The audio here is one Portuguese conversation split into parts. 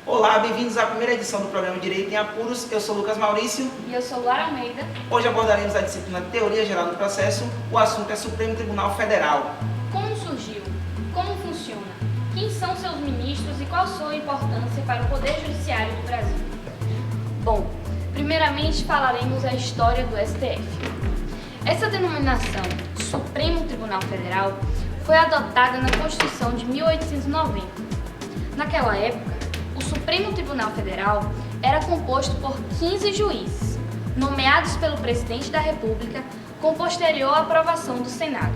Olá, bem-vindos à primeira edição do programa Direito em Apuros. Eu sou Lucas Maurício. E eu sou Lara Almeida. Hoje abordaremos a disciplina Teoria Geral do Processo. O assunto é Supremo Tribunal Federal. Como surgiu? Como funciona? Quem são seus ministros e qual sua importância para o Poder Judiciário do Brasil? Bom, primeiramente falaremos a história do STF. Essa denominação, Supremo Tribunal Federal, foi adotada na Constituição de 1890. Naquela época, o Supremo Tribunal Federal era composto por 15 juízes, nomeados pelo Presidente da República com posterior aprovação do Senado.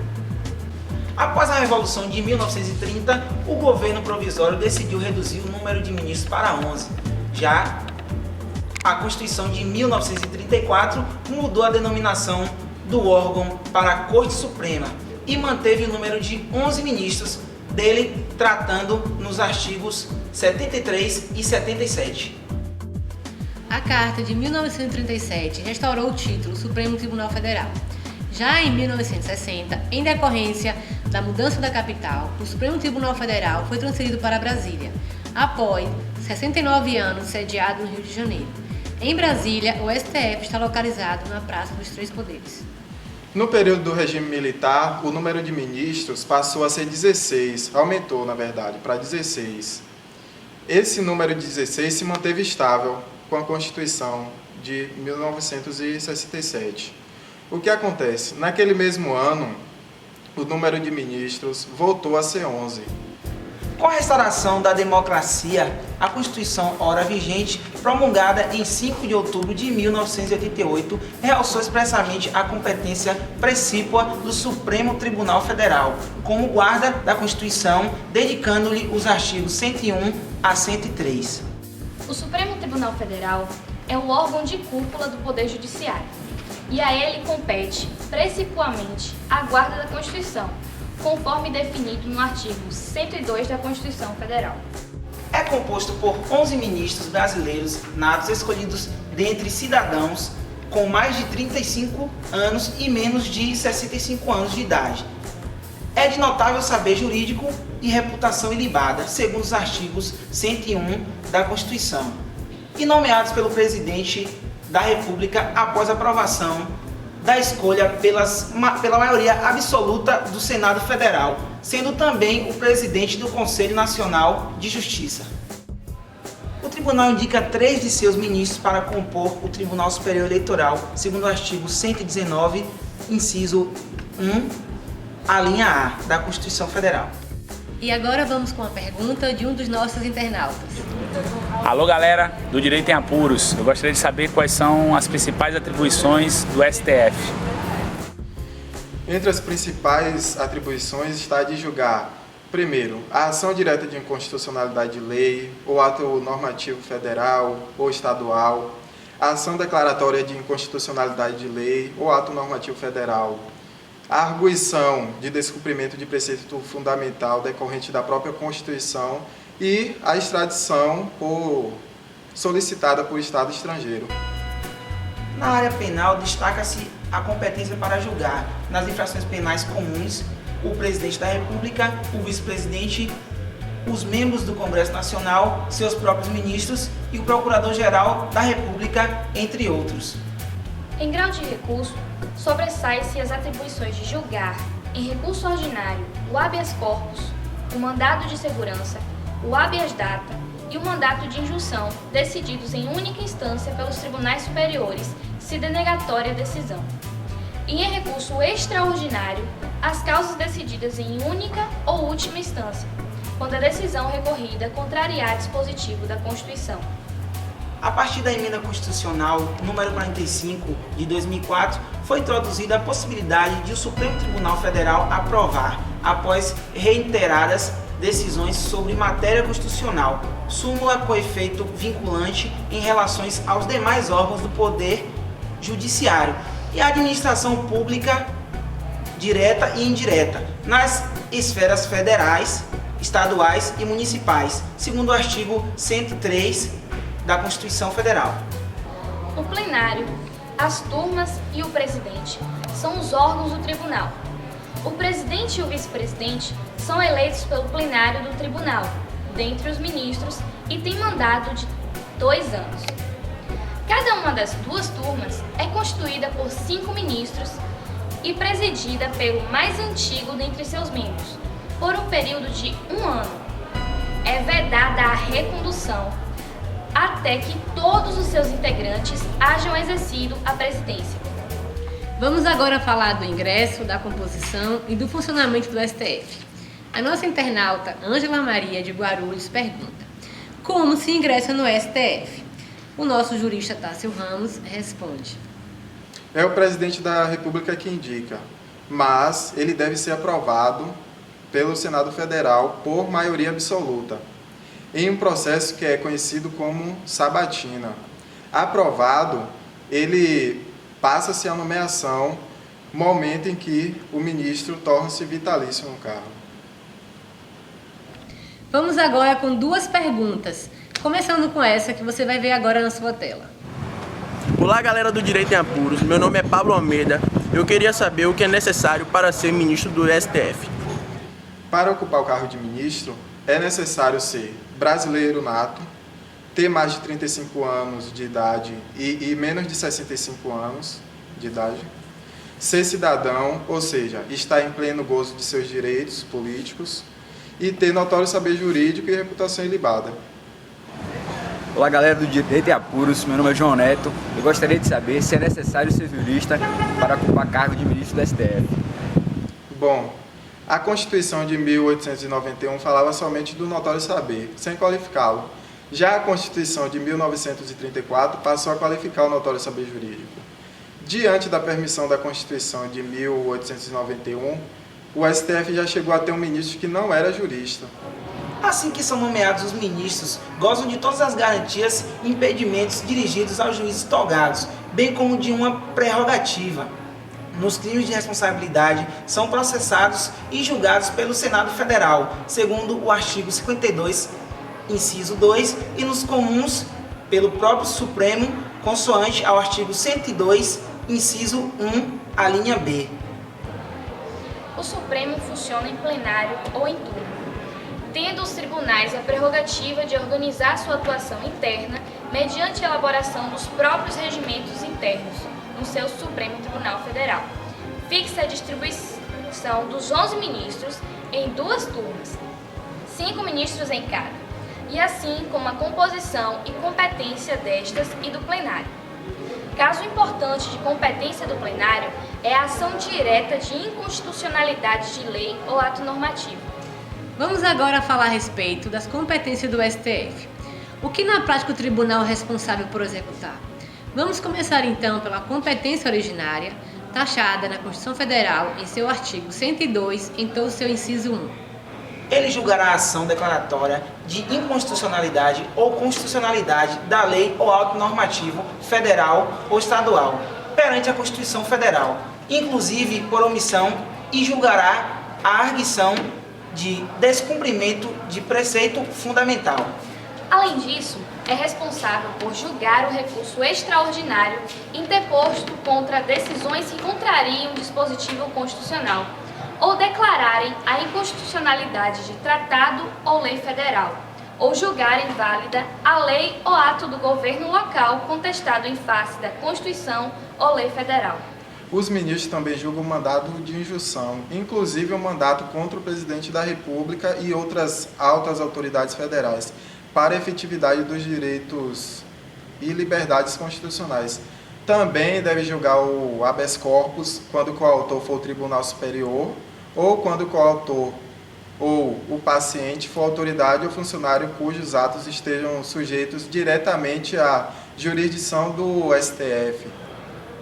Após a Revolução de 1930, o governo provisório decidiu reduzir o número de ministros para 11. Já a Constituição de 1934 mudou a denominação do órgão para a Corte Suprema e manteve o número de 11 ministros, dele tratando nos artigos 73 e 77. A Carta de 1937 restaurou o título Supremo Tribunal Federal. Já em 1960, em decorrência da mudança da capital, o Supremo Tribunal Federal foi transferido para Brasília, após 69 anos sediado no Rio de Janeiro. Em Brasília, o STF está localizado na Praça dos Três Poderes. No período do regime militar, o número de ministros passou a ser 16, aumentou, na verdade, para 16. Esse número de 16 se manteve estável com a Constituição de 1967. O que acontece? Naquele mesmo ano, o número de ministros voltou a ser 11. Com a restauração da democracia, a Constituição ora vigente, promulgada em 5 de outubro de 1988, realçou expressamente a competência precípua do Supremo Tribunal Federal, como guarda da Constituição, dedicando-lhe os artigos 101 a 103. O Supremo Tribunal Federal é o órgão de cúpula do Poder Judiciário, e a ele compete, precipuamente, a guarda da Constituição, conforme definido no artigo 102 da Constituição Federal. É composto por 11 ministros brasileiros natos escolhidos dentre cidadãos com mais de 35 anos e menos de 65 anos de idade. É de notável saber jurídico e reputação ilibada, segundo os artigos 101 da Constituição, e nomeados pelo Presidente da República após aprovação da escolha pela maioria absoluta do Senado Federal, sendo também o presidente do Conselho Nacional de Justiça. O tribunal indica 3 de seus ministros para compor o Tribunal Superior Eleitoral, segundo o artigo 119, inciso 1, a linha A da Constituição Federal. E agora vamos com a pergunta de um dos nossos internautas. Alô galera do Direito em Apuros, eu gostaria de saber quais são as principais atribuições do STF. Entre as principais atribuições está a de julgar, primeiro, a ação direta de inconstitucionalidade de lei, ou ato normativo federal ou estadual, a ação declaratória de inconstitucionalidade de lei ou ato normativo federal, a arguição de descumprimento de preceito fundamental decorrente da própria Constituição e a extradição solicitada por Estado estrangeiro. Na área penal, destaca-se a competência para julgar, nas infrações penais comuns, o Presidente da República, o Vice-Presidente, os membros do Congresso Nacional, seus próprios ministros e o Procurador-Geral da República, entre outros. Em grau de recurso, sobressai-se as atribuições de julgar, em recurso ordinário, o habeas corpus, o mandado de segurança, o habeas data e o mandato de injunção, decididos em única instância pelos tribunais superiores, se denegatória a decisão. E em recurso extraordinário, as causas decididas em única ou última instância, quando a decisão recorrida contrariar dispositivo da Constituição. A partir da Emenda Constitucional número 45 de 2004, foi introduzida a possibilidade de o Supremo Tribunal Federal aprovar, após reiteradas decisões sobre matéria constitucional, súmula com efeito vinculante em relações aos demais órgãos do Poder Judiciário e a administração pública direta e indireta, nas esferas federais, estaduais e municipais, segundo o artigo 103 da Constituição Federal. O plenário, as turmas e o presidente são os órgãos do tribunal. O presidente e o vice-presidente são eleitos pelo plenário do tribunal, dentre os ministros, e têm mandato de 2 anos. Cada uma das 2 turmas é constituída por 5 ministros e presidida pelo mais antigo dentre seus membros, por um período de 1 ano. É vedada a recondução até que todos os seus integrantes hajam exercido a presidência. Vamos agora falar do ingresso, da composição e do funcionamento do STF. A nossa internauta Ângela Maria de Guarulhos pergunta: como se ingressa no STF? O nosso jurista Tássio Ramos responde: É o presidente da República que indica, mas ele deve ser aprovado pelo Senado Federal por maioria absoluta, em um processo que é conhecido como sabatina. Aprovado, ele passa-se a nomeação, momento em que o ministro torna-se vitalício no cargo. Vamos agora com 2 perguntas, começando com essa que você vai ver agora na sua tela. Olá, galera do Direito em Apuros, meu nome é Pablo Almeida. Eu queria saber o que é necessário para ser ministro do STF. Para ocupar o cargo de ministro, é necessário ser brasileiro nato, ter mais de 35 anos de idade e menos de 65 anos de idade, ser cidadão, ou seja, estar em pleno gozo de seus direitos políticos, e ter notório saber jurídico e reputação ilibada. Olá, galera do Direito em Apuros, meu nome é João Neto. Eu gostaria de saber se é necessário ser jurista para ocupar cargo de ministro do STF. Bom, a Constituição de 1891 falava somente do notório saber, sem qualificá-lo. Já a Constituição de 1934 passou a qualificar o notório saber jurídico. Diante da permissão da Constituição de 1891, o STF já chegou a ter um ministro que não era jurista. Assim que são nomeados os ministros, gozam de todas as garantias e impedimentos dirigidos aos juízes togados, bem como de uma prerrogativa. Nos crimes de responsabilidade, são processados e julgados pelo Senado Federal, segundo o artigo 52, inciso 2, e nos comuns, pelo próprio Supremo, consoante ao artigo 102, inciso 1, a linha B. O Supremo funciona em plenário ou em turno, tendo os tribunais a prerrogativa de organizar sua atuação interna mediante a elaboração dos próprios regimentos internos no seu Supremo Tribunal Federal. Fixa a distribuição dos 11 ministros em 2 turmas, 5 ministros em cada, e assim como a composição e competência destas e do plenário. Caso importante de competência do plenário é a ação direta de inconstitucionalidade de lei ou ato normativo. Vamos agora falar a respeito das competências do STF. O que na prática o tribunal é responsável por executar? Vamos começar então pela competência originária, taxada na Constituição Federal em seu artigo 102, em todo o seu inciso 1. Ele julgará a ação declaratória de inconstitucionalidade ou constitucionalidade da lei ou ato normativo federal ou estadual perante a Constituição Federal, inclusive por omissão, e julgará a arguição de descumprimento de preceito fundamental. Além disso, é responsável por julgar o recurso extraordinário interposto contra decisões que contrariam o dispositivo constitucional ou declararem a inconstitucionalidade de tratado ou lei federal, ou julgarem válida a lei ou ato do governo local contestado em face da Constituição ou lei federal. Os ministros também julgam o mandato de injunção, inclusive o mandato contra o presidente da República e outras altas autoridades federais, para a efetividade dos direitos e liberdades constitucionais. Também deve julgar o habeas corpus quando o coautor for o Tribunal Superior ou quando o coautor ou o paciente for autoridade ou funcionário cujos atos estejam sujeitos diretamente à jurisdição do STF.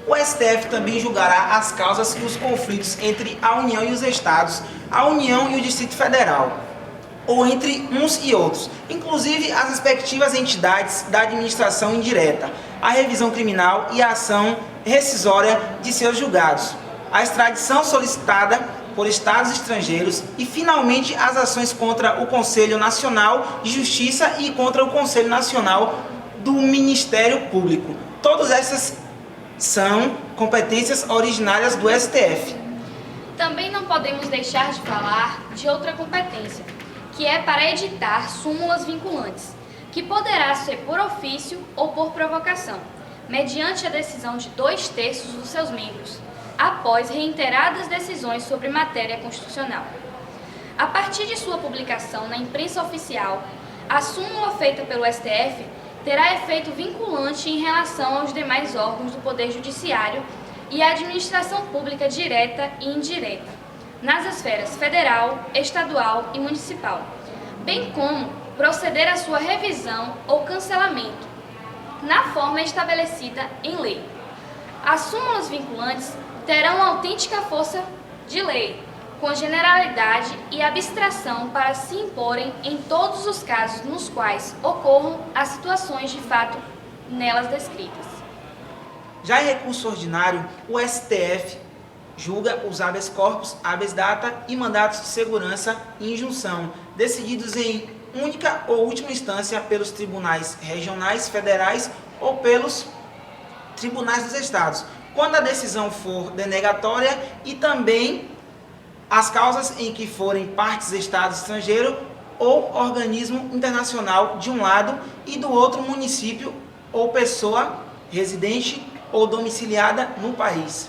O STF também julgará as causas e os conflitos entre a União e os Estados, a União e o Distrito Federal, ou entre uns e outros, inclusive as respectivas entidades da administração indireta, a revisão criminal e a ação rescisória de seus julgados, a extradição solicitada por estados estrangeiros e, finalmente, as ações contra o Conselho Nacional de Justiça e contra o Conselho Nacional do Ministério Público. Todas essas são competências originárias do STF. Também não podemos deixar de falar de outra competência, que é para editar súmulas vinculantes, que poderá ser por ofício ou por provocação, mediante a decisão de 2/3 dos seus membros, após reiteradas decisões sobre matéria constitucional. A partir de sua publicação na imprensa oficial, a súmula feita pelo STF terá efeito vinculante em relação aos demais órgãos do Poder Judiciário e à administração pública direta e indireta, nas esferas federal, estadual e municipal, bem como proceder à sua revisão ou cancelamento, na forma estabelecida em lei. As súmulas vinculantes terão autêntica força de lei, com generalidade e abstração para se imporem em todos os casos nos quais ocorram as situações de fato nelas descritas. Já em recurso ordinário, o STF julga os habeas corpus, habeas data e mandatos de segurança e injunção, decididos em única ou última instância pelos tribunais regionais, federais ou pelos tribunais dos estados, quando a decisão for denegatória, e também as causas em que forem partes estado estrangeiro ou organismo internacional de um lado e do outro município ou pessoa residente ou domiciliada no país.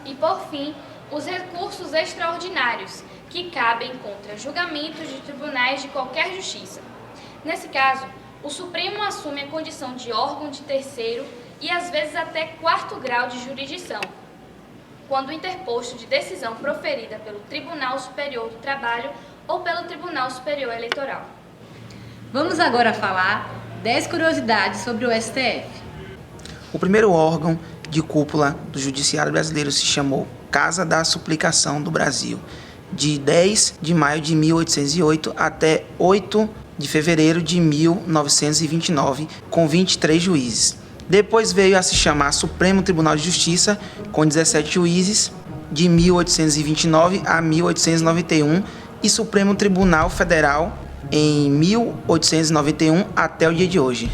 E por fim, os recursos extraordinários, que cabem contra julgamentos de tribunais de qualquer justiça. Nesse caso, o Supremo assume a condição de órgão de terceiro e às vezes até 4º grau de jurisdição, quando interposto de decisão proferida pelo Tribunal Superior do Trabalho ou pelo Tribunal Superior Eleitoral. Vamos agora falar 10 curiosidades sobre o STF. O primeiro órgão de cúpula do Judiciário brasileiro se chamou Casa da Suplicação do Brasil, de 10 de maio de 1808 até 8 de fevereiro de 1929, com 23 juízes. Depois veio a se chamar Supremo Tribunal de Justiça, com 17 juízes, de 1829 a 1891, e Supremo Tribunal Federal, em 1891 até o dia de hoje.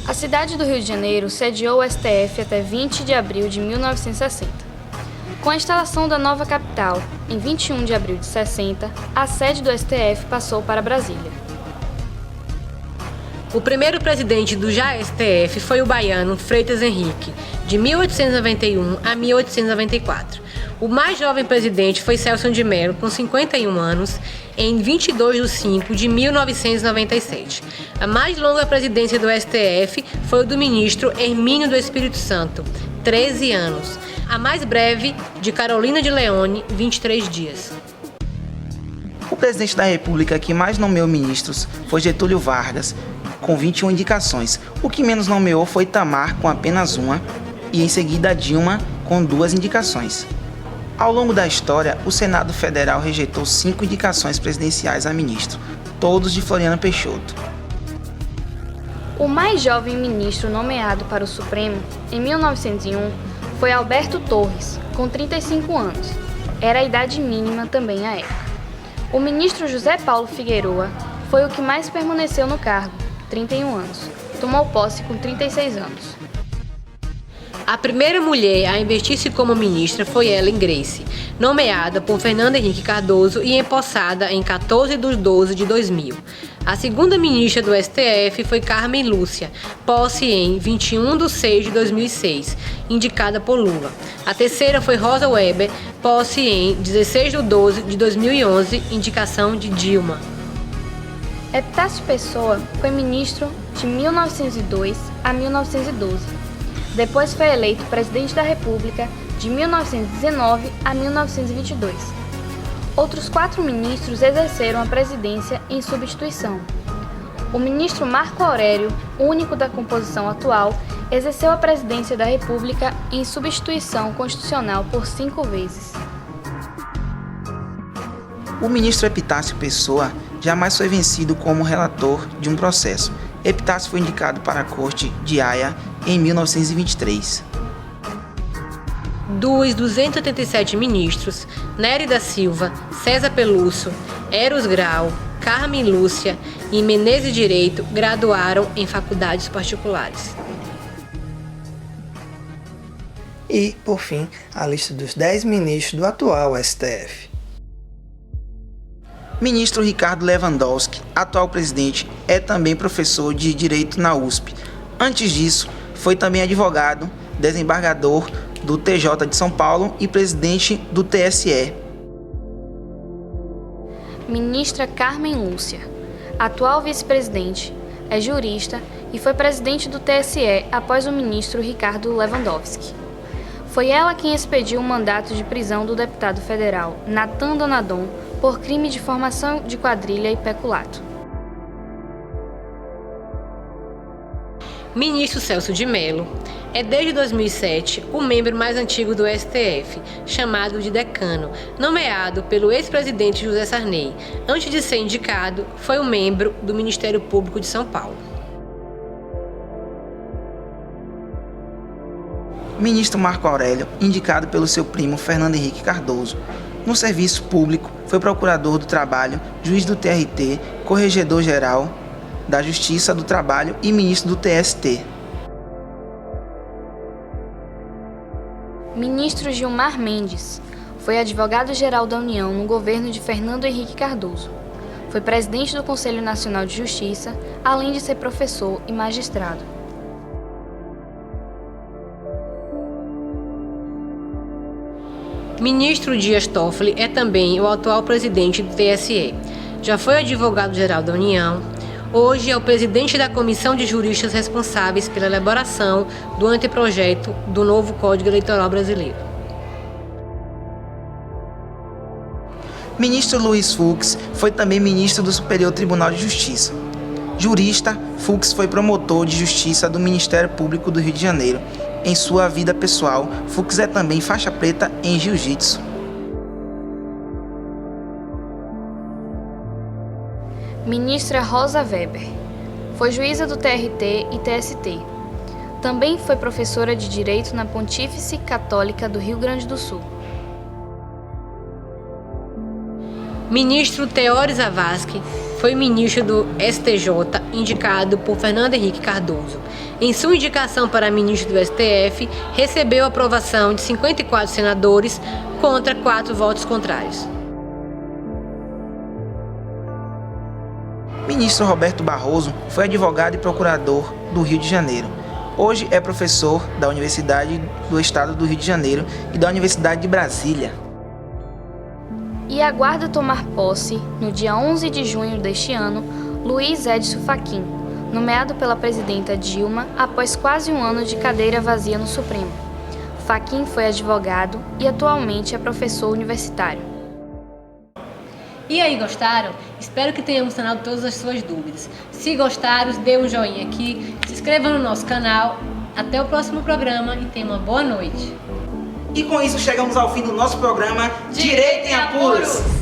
A cidade do Rio de Janeiro sediou o STF até 20 de abril de 1960. Com a instalação da nova capital, em 21 de abril de 60, a sede do STF passou para Brasília. O primeiro presidente do já STF foi o baiano Freitas Henrique, de 1891 a 1894. O mais jovem presidente foi Celso de Mello, com 51 anos, em 22 de 5 de 1997. A mais longa presidência do STF foi o do ministro Hermínio do Espírito Santo, 13 anos. A mais breve, de Carolina de Leone, 23 dias. O presidente da República que mais nomeou ministros foi Getúlio Vargas, com 21 indicações. O que menos nomeou foi Itamar, com apenas uma, e em seguida Dilma, com 2 indicações. Ao longo da história, o Senado Federal rejeitou 5 indicações presidenciais a ministro, todos de Floriano Peixoto. O mais jovem ministro nomeado para o Supremo, em 1901, foi Alberto Torres, com 35 anos. Era a idade mínima também à época. O ministro José Paulo Figueiroa foi o que mais permaneceu no cargo, 31 anos. Tomou posse com 36 anos. A primeira mulher a investir-se como ministra foi Ellen Grace, nomeada por Fernando Henrique Cardoso e empossada em 14 de 12 de 2000. A segunda ministra do STF foi Carmen Lúcia, posse em 21 de 6 de 2006, indicada por Lula. A terceira foi Rosa Weber, posse em 16 de 12 de 2011, indicação de Dilma. Epitácio Pessoa foi ministro de 1902 a 1912. Depois foi eleito presidente da República de 1919 a 1922. Outros 4 ministros exerceram a presidência em substituição. O ministro Marco Aurélio, único da composição atual, exerceu a presidência da República em substituição constitucional por 5 vezes. O ministro Epitácio Pessoa jamais foi vencido como relator de um processo. Epitácio foi indicado para a Corte de Haia em 1923. dos 287 ministros, Nery da Silva, César Peluso, Eros Grau, Carmen Lúcia e Menezes Direito graduaram em faculdades particulares. E, por fim, a lista dos 10 ministros do atual STF. Ministro Ricardo Lewandowski, atual presidente, é também professor de Direito na USP. Antes disso, foi também advogado, desembargador do TJ de São Paulo e presidente do TSE. Ministra Carmen Lúcia, atual vice-presidente, é jurista e foi presidente do TSE após o ministro Ricardo Lewandowski. Foi ela quem expediu o mandato de prisão do deputado federal Nathan Donadon por crime de formação de quadrilha e peculato. Ministro Celso de Mello é desde 2007 o membro mais antigo do STF, chamado de decano, nomeado pelo ex-presidente José Sarney. Antes de ser indicado, foi um membro do Ministério Público de São Paulo. Ministro Marco Aurélio, indicado pelo seu primo Fernando Henrique Cardoso. No serviço público, foi procurador do trabalho, juiz do TRT, corregedor-geral da Justiça do Trabalho e ministro do TST. Ministro Gilmar Mendes foi advogado-geral da União no governo de Fernando Henrique Cardoso. Foi presidente do Conselho Nacional de Justiça, além de ser professor e magistrado. Ministro Dias Toffoli é também o atual presidente do TSE. Já foi advogado-geral da União. Hoje é o presidente da Comissão de Juristas responsáveis pela elaboração do anteprojeto do novo Código Eleitoral Brasileiro. Ministro Luiz Fux foi também ministro do Superior Tribunal de Justiça. Jurista, Fux foi promotor de justiça do Ministério Público do Rio de Janeiro. Em sua vida pessoal, Fux é também faixa preta em jiu-jitsu. Ministra Rosa Weber foi juíza do TRT e TST. Também foi professora de Direito na Pontífice Católica do Rio Grande do Sul. Ministro Teori Zavascki foi ministro do STJ, indicado por Fernando Henrique Cardoso. Em sua indicação para ministro do STF, recebeu a aprovação de 54 senadores contra 4 votos contrários. Ministro Roberto Barroso foi advogado e procurador do Rio de Janeiro. Hoje é professor da Universidade do Estado do Rio de Janeiro e da Universidade de Brasília. E aguarda tomar posse, no dia 11 de junho deste ano, Luiz Edson Fachin, nomeado pela presidenta Dilma após quase um ano de cadeira vazia no Supremo. Fachin foi advogado e atualmente é professor universitário. E aí, gostaram? Espero que tenhamos sanado todas as suas dúvidas. Se gostaram, dê um joinha aqui, se inscreva no nosso canal. Até o próximo programa e tenha uma boa noite. E com isso chegamos ao fim do nosso programa Direito em Apuros.